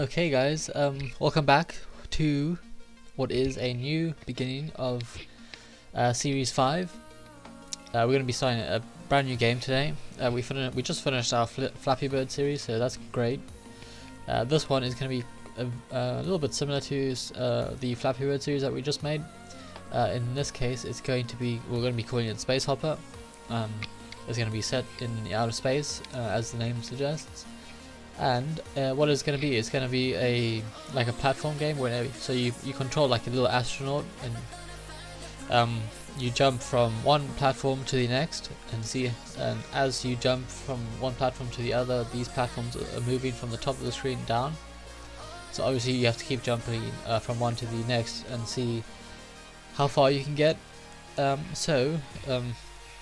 Okay guys, welcome back to what is a new beginning of Series 5. We're going to be starting a brand new game today. We just finished our Flappy Bird series, so that's great. This one is going to be a little bit similar to the Flappy Bird series that we just made. In this case, we're going to be calling it Space Hopper. It's going to be set in the outer space, as the name suggests. And what it's going to be, it's going to be like a platform game where you control like a little astronaut, and you jump from one platform to the next, and as you jump from one platform to the other, these platforms are moving from the top of the screen down. So obviously you have to keep jumping from one to the next and see how far you can get. I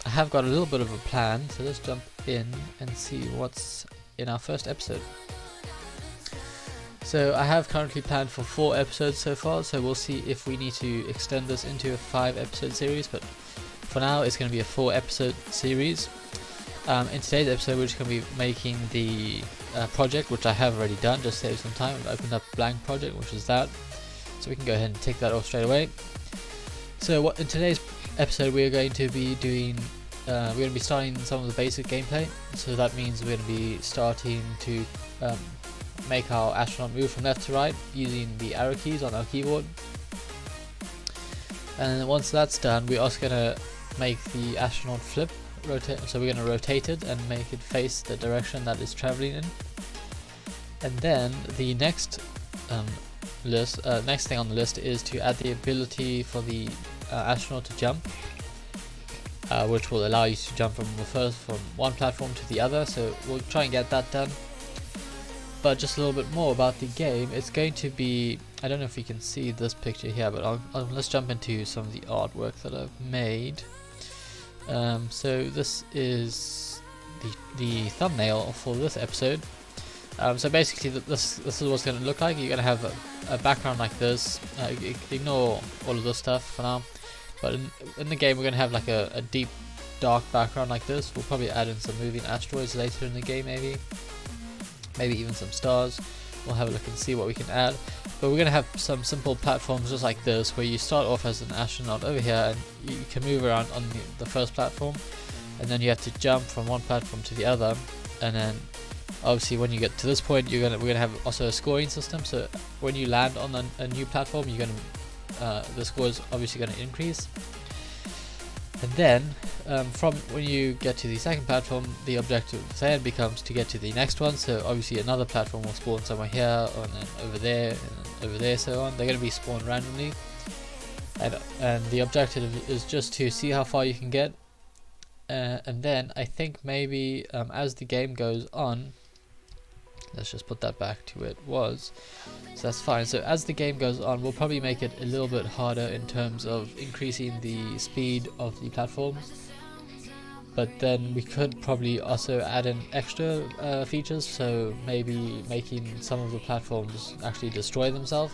have got a little bit of a plan, so let's jump in and see what's in our first episode. So I have currently planned for 4 episodes so far, so we'll see if we need to extend this into a 5-episode series, but for now it's going to be a 4-episode series. In today's episode we're just going to be making the project, which I have already done, just to save some time. I've opened up a blank project, which is that, so we can go ahead and take that off straight away. So in today's episode we're going to be doing we're going to be starting some of the basic gameplay. So that means we're going to be starting to make our astronaut move from left to right using the arrow keys on our keyboard. And once that's done, we're also going to make the astronaut rotate. So we're going to rotate it and make it face the direction that it's traveling in. And then the next next thing on the list is to add the ability for the astronaut to jump. Which will allow you to jump from one platform to the other, so we'll try and get that done. But just a little bit more about the game. It's going to be, I don't know if you can see this picture here, but let's jump into some of the artwork that I've made. So this is the thumbnail for this episode. So basically this is what it's going to look like. You're going to have a background like this. Ignore all of this stuff for now. But in the game we're going to have like a deep dark background like this. We'll probably add in some moving asteroids later in the game, maybe even some stars. We'll have a look and see what we can add. But we're going to have some simple platforms just like this, where you start off as an astronaut over here and you can move around on the first platform, and then you have to jump from one platform to the other. And then obviously when you get to this point we're going to have also a scoring system, so when you land on a new platform the score is obviously going to increase. And then from when you get to the second platform, the objective then becomes to get to the next one. So obviously another platform will spawn somewhere here, and then over there, and then over there, so on. They're going to be spawned randomly, and the objective is just to see how far you can get. And then I think maybe as the game goes on, let's just put that back to where it was, so that's fine. So as the game goes on, we'll probably make it a little bit harder in terms of increasing the speed of the platforms, but then we could probably also add in extra features, so maybe making some of the platforms actually destroy themselves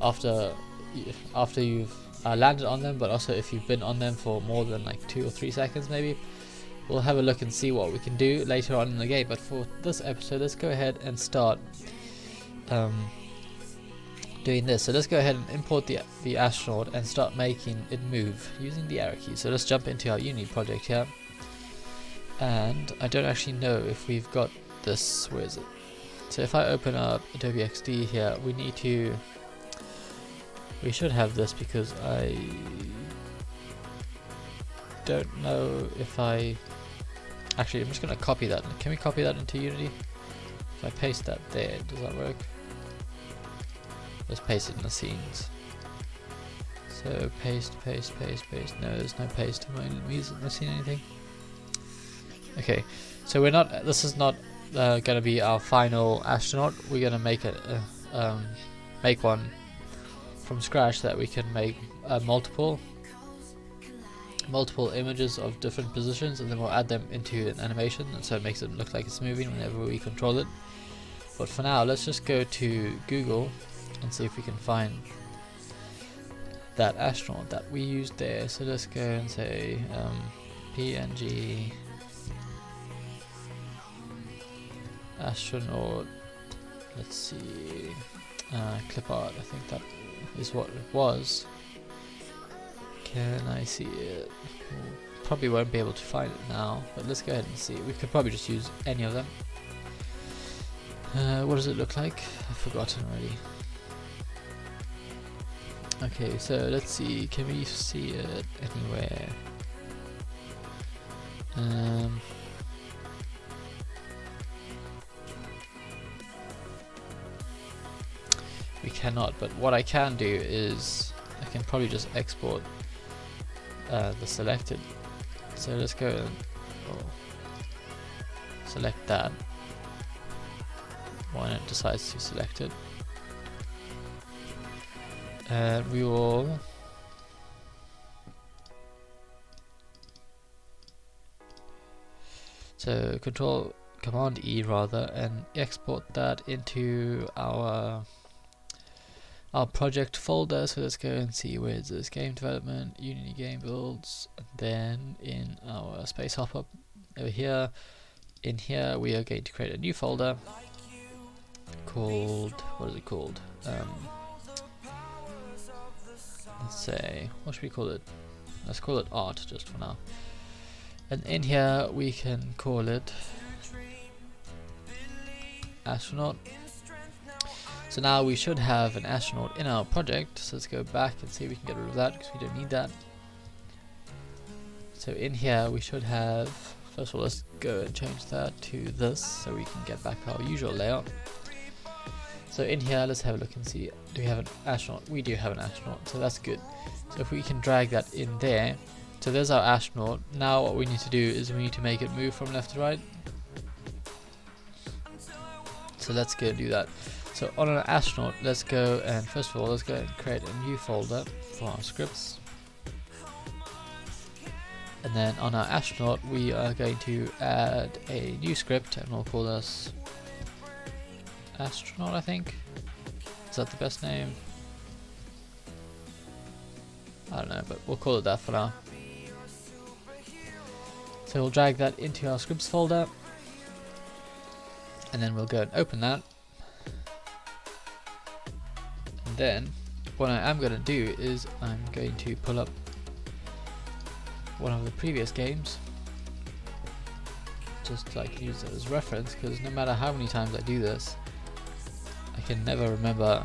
after you've landed on them, but also if you've been on them for more than like 2 or 3 seconds maybe. We'll have a look and see what we can do later on in the game, but for this episode let's go ahead and start doing this. So let's go ahead and import the astronaut and start making it move using the arrow key. So let's jump into our Uni project here, and I don't actually know if we've got this. Where is it? So if I open up Adobe XD here, we should have this, because I don't know if actually I'm just going to copy that. Can we copy that into Unity? If I paste that there, does that work? Let's paste it in the scenes. So paste. No, there's no paste. Am I missing anything? Okay, so this is not going to be our final astronaut. We're going to make one from scratch so that we can make multiple images of different positions, and then we'll add them into an animation, and so it makes it look like it's moving whenever we control it. But for now let's just go to Google and see if we can find that astronaut that we used there. So let's go and say PNG astronaut let's see, clip art, I think that is what it was. Can I see it? Probably won't be able to find it now, but let's go ahead and see. We could probably just use any of them. What does it look like? I've forgotten already. Okay, so let's see, can we see it anywhere? We cannot, but what I can do is I can probably just export the selected. So let's go and select that when it decides to select it, and we will Command E rather, and export that into our project folder. So let's go and see where is this, game development, Unity game builds, and then in our space hopper over here, in here we are going to create a new folder called, what is it called? Let's say, what should we call it? Let's call it art just for now. And in here we can call it astronaut. So now we should have an astronaut in our project. So let's go back and see if we can get rid of that because we don't need that. So in here we should have, first of all let's go and change that to this so we can get back our usual layout. So in here let's have a look and see, do we have an astronaut? We do have an astronaut, so that's good. So if we can drag that in there, so there's our astronaut. Now what we need to do is we need to make it move from left to right. So let's go do that. So on an astronaut, let's go and first of all let's go and create a new folder for our scripts. And then on our astronaut we are going to add a new script and we'll call this astronaut, I think. Is that the best name? I don't know, but we'll call it that for now. So we'll drag that into our scripts folder and then we'll go and open that. And then what I am going to do is I'm going to pull up one of the previous games just like use it as reference, because no matter how many times I do this I can never remember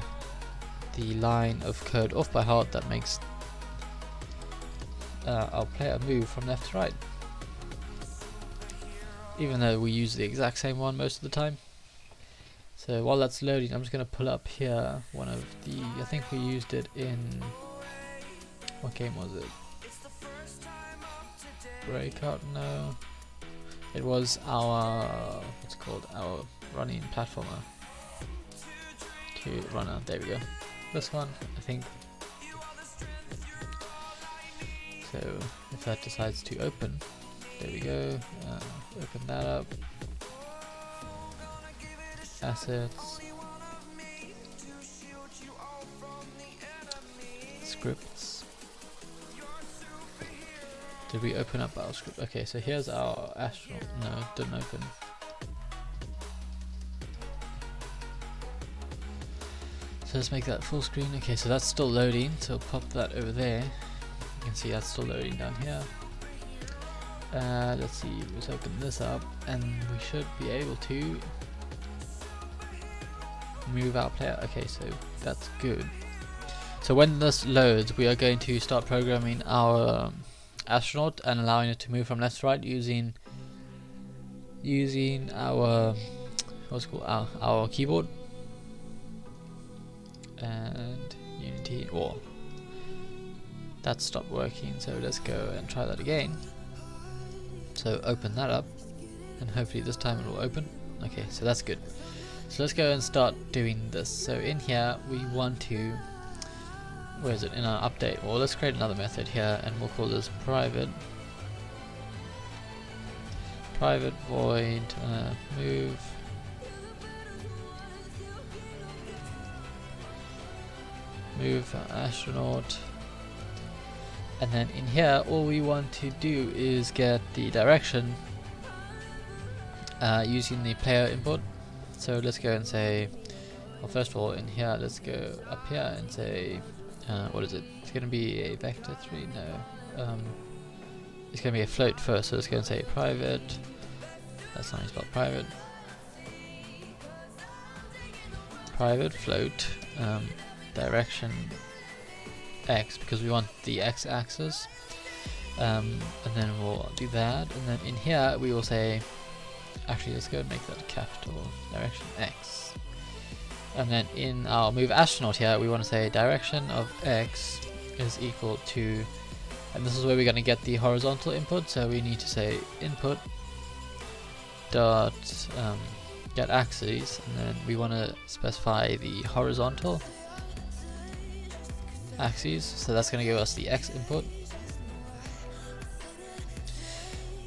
the line of code off by heart that makes our player move from left to right, even though we use the exact same one most of the time. So while that's loading, I'm just going to pull up here one of the, I think we used it in, what game was it? Breakout? No. It was our, what's it called, our running platformer. To runner, there we go. This one, I think. So if that decides to open, there we go, open that up, assets, scripts. Did we open up our script? Okay, so here's our astronaut. No, it didn't open. So let's make that full screen. Okay, so that's still loading, so pop that over there. You can see that's still loading down here. Let's see, let's open this up and we should be able to move our player. Okay, so that's good. So when this loads, we are going to start programming our astronaut and allowing it to move from left to right using our, what's it called, our keyboard and Unity. Or that stopped working, so let's go and try that again. So open that up and hopefully this time it will open. Okay, so that's good. So let's go and start doing this. So in here we want to, where is it, in our update, well let's create another method here and we'll call this private void move astronaut. And then in here all we want to do is get the direction using the player input. So let's go and say Well, first of all, in here, let's go up here and say, what is it? It's going to be a vector 3. No, it's going to be a float first. So let's go and say private. That's not how you spell private. Private float direction x, because we want the x-axis, and then we'll do that, and then in here we will say, actually let's go and make that capital, direction x, and then in our move astronaut here we want to say direction of x is equal to, and this is where we're going to get the horizontal input, so we need to say input dot get axes, and then we want to specify the horizontal axes, so that's going to give us the x input.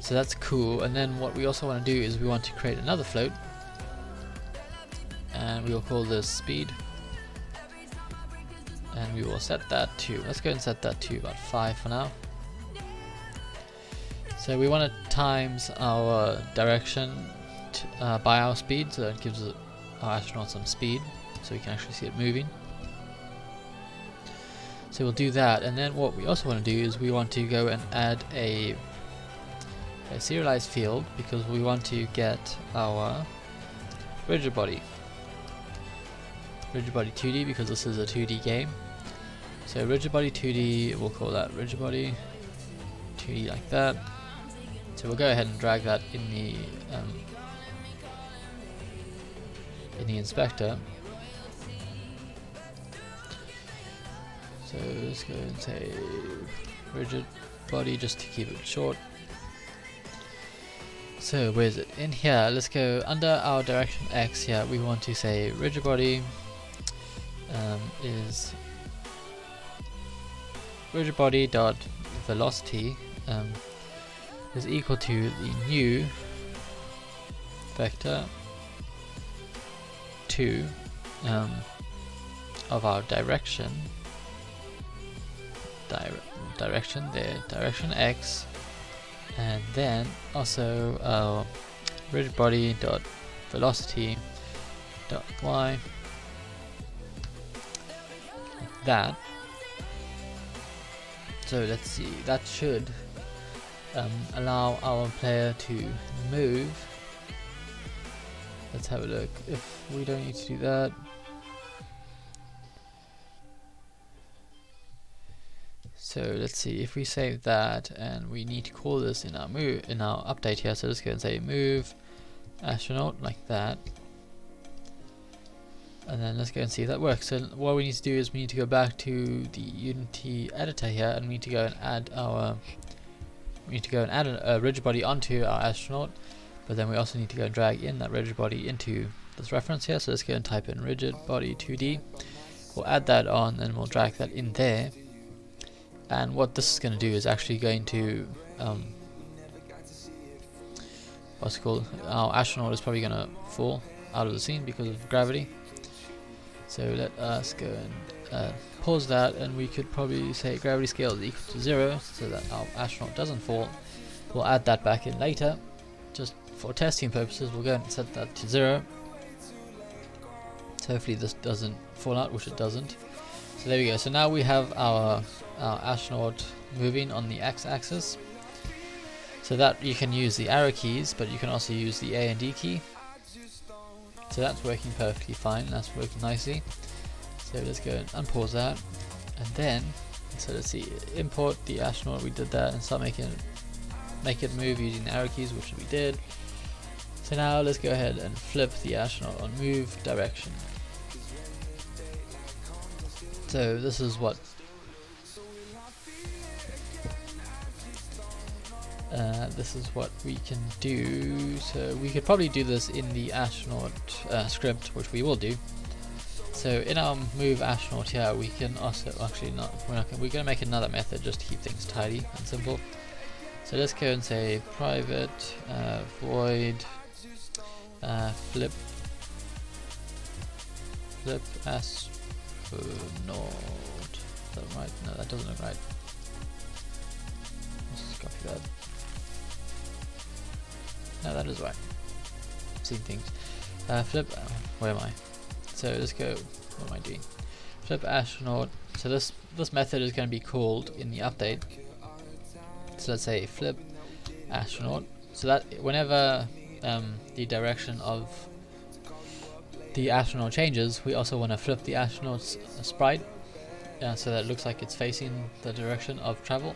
So that's cool, and then what we also want to do is we want to create another float, and we will call this speed, and we will set that to, let's go and set that to about 5 for now. So we want to times our direction by our speed, so that gives our astronaut some speed, so we can actually see it moving. So we'll do that, and then what we also want to do is we want to go and add a serialized field, because we want to get our rigid body 2D, because this is a 2D game. So rigid body 2D, we'll call that rigid body 2D like that. So we'll go ahead and drag that in the inspector. So let's go and say rigid body just to keep it short. So where is it? In here, let's go under our direction X here, we want to say rigid body is rigid body dot velocity is equal to the new vector 2 of our direction direction X, and then also our rigid body dot velocity dot Y, like that. So let's see, that should allow our player to move. Let's have a look if we don't need to do that. So let's see if we save that, and we need to call this in our update here. So let's go and say move astronaut like that, and then let's go and see if that works. So what we need to do is we need to go back to the Unity editor here, and we need to go and add a rigid body onto our astronaut. But then we also need to go and drag in that rigid body into this reference here. So let's go and type in rigid body 2D. We'll add that on, and we'll drag that in there. And what this is going to do is actually going to what's it called? Our astronaut is probably going to fall out of the scene because of gravity. So let us go and pause that, and we could probably say gravity scale is equal to 0, so that our astronaut doesn't fall. We'll add that back in later, just for testing purposes. We'll go and set that to 0. So hopefully this doesn't fall out, which it doesn't. So there we go. So now we have our astronaut moving on the x-axis. So that you can use the arrow keys, but you can also use the A and D key. So that's working perfectly fine. That's working nicely. So let's go and unpause that, and then so let's see, import the astronaut. We did that, and start make it move using the arrow keys, which we did. So now let's go ahead and flip the astronaut on move direction. So this is what we can do. So we could probably do this in the astronaut script, which we will do. So in our move astronaut here, we can also we're gonna make another method just to keep things tidy and simple. So let's go and say private void flip astronaut. Is that right? No, that doesn't look right. Let's just copy that. No, that is right. Seen things. Flip. Where am I? So let's go. What am I doing? Flip astronaut. So this method is going to be called in the update. So let's say flip astronaut. So that whenever the direction of the astronaut changes, we also want to flip the astronaut's sprite so that it looks like it's facing the direction of travel.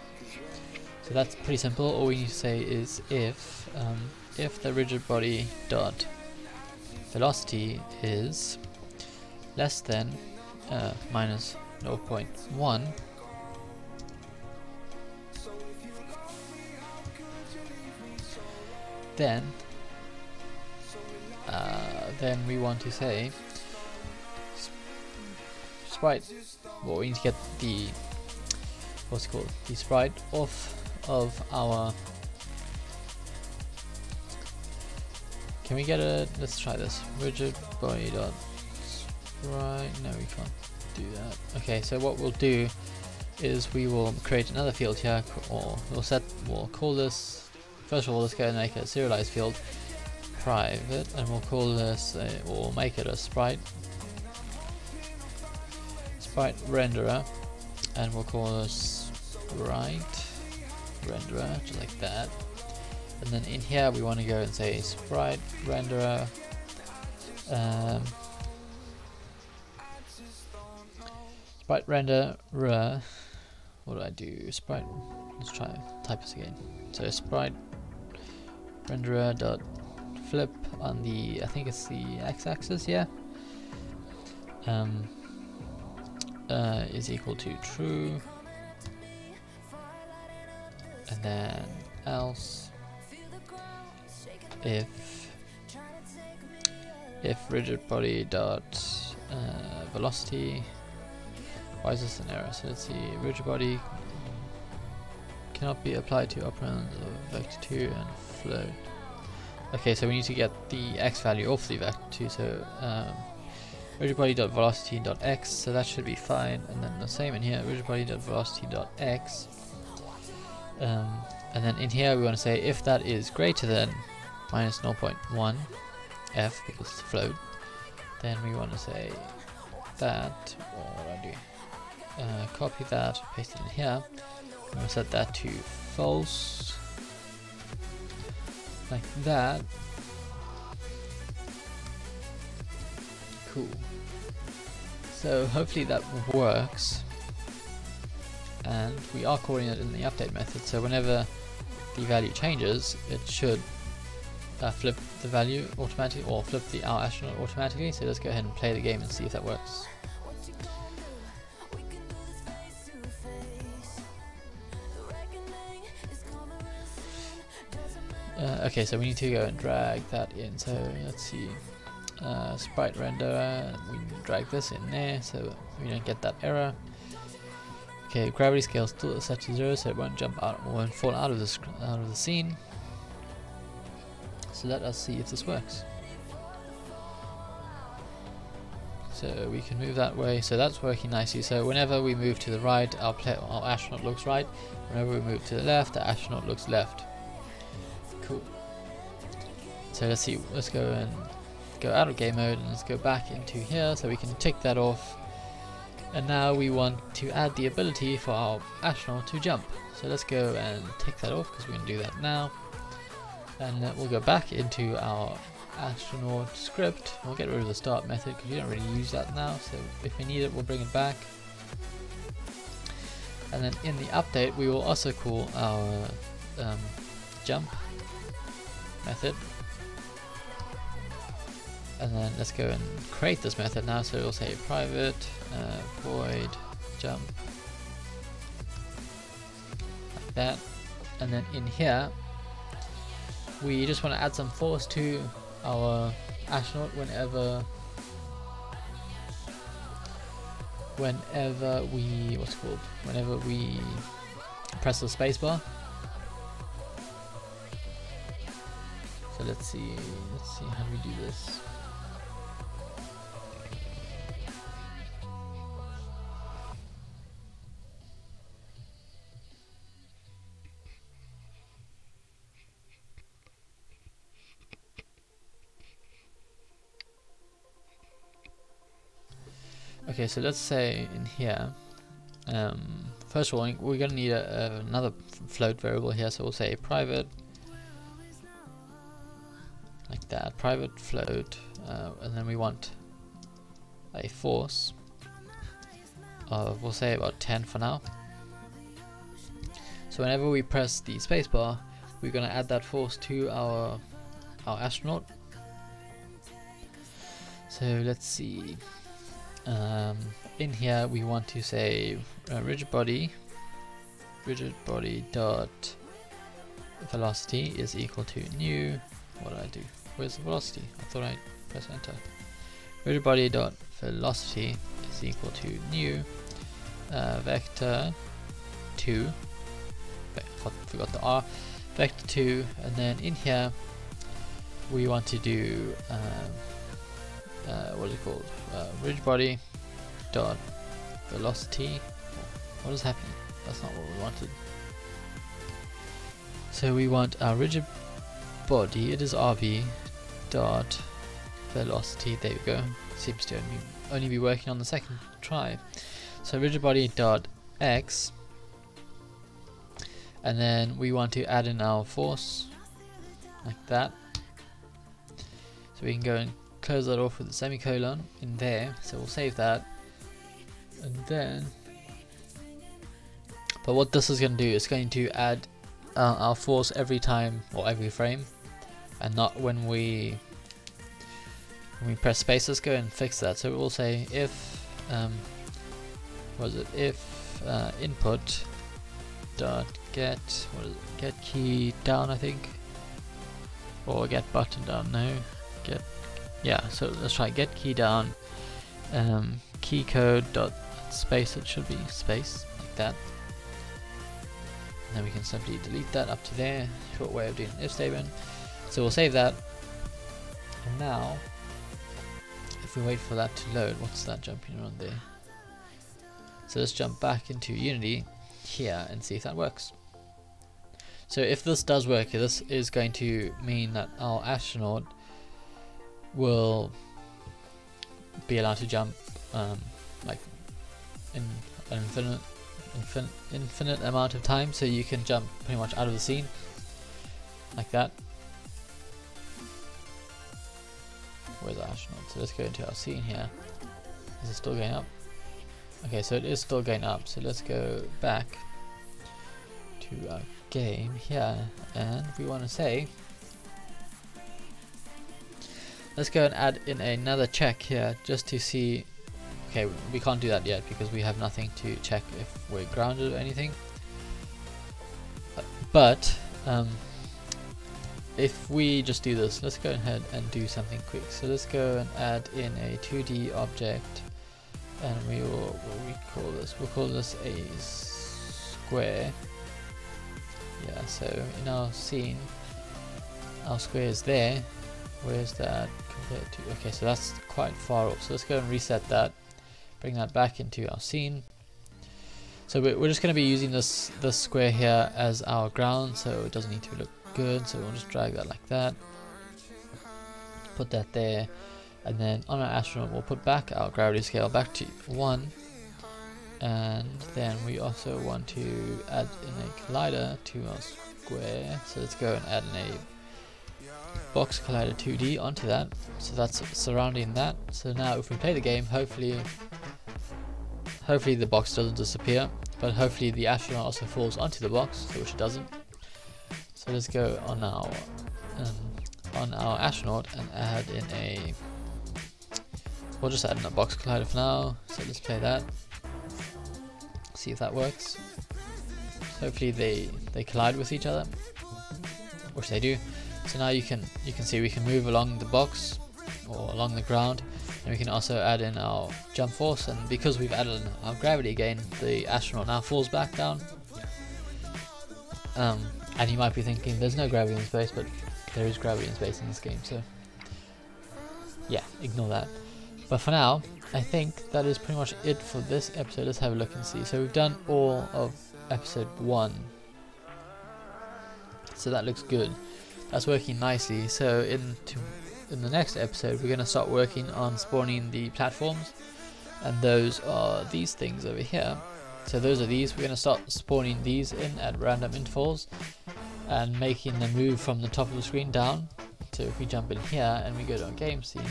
So that's pretty simple. All we need to say is if the rigid body dot velocity is less than minus 0.1, then we want to say sprite. Well, we need to get the what's it called, the sprite off of our. Can we get a? Let's try this. Rigid body dot sprite. No, we can't do that. Okay, so what we'll do is we will create another field here, or we'll call this. First of all, let's go and make a serialized field, private, and we'll call this or make it a sprite renderer, and we'll call this sprite renderer, just like that. And then in here we want to go and say sprite renderer sprite renderer. What do I do? Sprite. Let's try type this again. So sprite renderer dot flip on the, I think it's the x-axis, yeah. Is equal to true, and then else if rigid body dot velocity. Why is this an error? So let's see, rigid body cannot be applied to operands of vector 2 and float. Okay, so we need to get the x value off the vector 2, so rigid body dot velocity dot x, so that should be fine. And then the same in here, rigid body dot velocity dot x, and then in here we want to say if that is greater than minus 0.1 f, because it's a float, then we want to say that, what do I do? Copy that, paste it in here, and we'll set that to false, like that. Cool. So hopefully that works, and we are calling it in the update method, so whenever the value changes it should flip the value automatically, or flip our astronaut automatically. So let's go ahead and play the game and see if that works. Okay, so we need to go and drag that in, so let's see, sprite renderer, we drag this in there so we don't get that error. Okay, gravity scale still set to 0, so it won't jump out, or won't fall out of the scene. So let us see if this works. So we can move that way, so that's working nicely. So whenever we move to the right, our astronaut looks right. Whenever we move to the left, the astronaut looks left. Cool. So let's see, let's go and go out of game mode and let's go back into here so we can tick that off. And now we want to add the ability for our astronaut to jump. So let's go and tick that off because we're going to do that now. And we'll go back into our astronaut script. We'll get rid of the start method because we don't really use that now, so if we need it we'll bring it back. And then in the update we will also call our jump method, and then let's go and create this method now. So we'll say private void jump, like that. And then in here we just want to add some force to our astronaut whenever we press the spacebar. So let's see how do we do this. Okay, so let's say in here, first of all, we're going to need another float variable here, so we'll say private, like that, private float, and then we want a force of, we'll say about 10 for now. So whenever we press the spacebar, we're going to add that force to our astronaut. So let's see, in here we want to say rigid body dot velocity is equal to new, what did I do, where's the velocity, I thought I pressed enter. Rigid body dot velocity is equal to new vector 2, forgot the R, vector 2, and then in here we want to do what is it called, rigid body dot velocity, what is happening, that's not what we wanted. So we want our rigid body, it is RB dot velocity, there we go, seems to only be working on the second try. So rigid body dot x, and then we want to add in our force like that, so we can go and close that off with a semicolon in there, so we'll save that. And then, but what this is going to do is going to add our force every time or every frame, and not when we press space. Let's go and fix that. So we'll say if if input dot get, what is it, get key down, I think, or get button down, no, get, yeah, so let's try get key down, key code dot space, it should be space, like that, and then we can simply delete that up to there, short way of doing an if statement. So we'll save that, and now if we wait for that to load, what's that jumping around there? So let's jump back into Unity here and see if that works. So if this does work, this is going to mean that our astronaut will be allowed to jump like in an infinite amount of time, so you can jump pretty much out of the scene like that. Where's our astronaut? So let's go into our scene here. Is it still going up? Okay, so it is still going up, so let's go back to our game here, and we want to say, let's go and add in another check here just to see. Okay, we can't do that yet because we have nothing to check if we're grounded or anything, but if we just do this, let's go ahead and do something quick. So let's go and add in a 2D object, and we will, what we call this, we'll call this a square. Yeah, so in our scene, our square is there. Where's that compared to? Okay, so that's quite far off, so let's go and reset that, bring that back into our scene. So we're just going to be using this square here as our ground, so it doesn't need to look good, so we'll just drag that like that, put that there, and then on our astronaut we'll put back our gravity scale back to 1, and then we also want to add in a collider to our square, so let's go and add in a box collider 2D onto that, so that's surrounding that. So now if we play the game, hopefully the box doesn't disappear, but hopefully the astronaut also falls onto the box, which it doesn't. So let's go on our astronaut and add in a, we'll just add in a box collider for now. So let's play that, see if that works. Hopefully they collide with each other, which they do. So now you can see we can move along the box or along the ground, and we can also add in our jump force, and because we've added in our gravity again, the astronaut now falls back down. And you might be thinking there's no gravity in space, but there is gravity in space in this game, so yeah, ignore that. But for now, I think that is pretty much it for this episode. Let's have a look and see. So we've done all of episode 1, so that looks good, that's working nicely. So in the next episode we're going to start working on spawning the platforms, and those are these things over here. So those are these. We're going to start spawning these in at random intervals and making them move from the top of the screen down. So if we jump in here and we go to our game scene,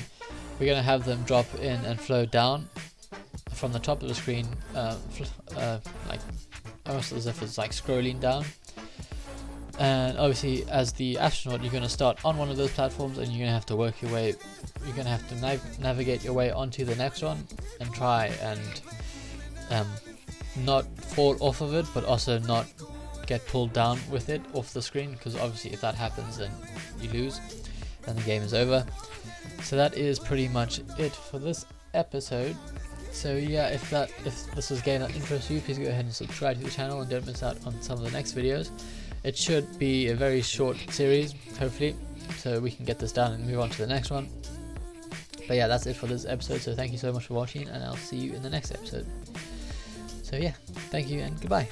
we're going to have them drop in and flow down from the top of the screen, like almost as if it's like scrolling down. And obviously as the astronaut, you're going to start on one of those platforms and you're going to have to work your way, you're going to have to navigate your way onto the next one and try and not fall off of it, but also not get pulled down with it off the screen, because obviously if that happens then you lose and the game is over. So that is pretty much it for this episode. So yeah, if this is a game that interests you, please go ahead and subscribe to the channel and don't miss out on some of the next videos. It should be a very short series, hopefully, so we can get this done and move on to the next one. But yeah, that's it for this episode, so thank you so much for watching, and I'll see you in the next episode. So yeah, thank you and goodbye.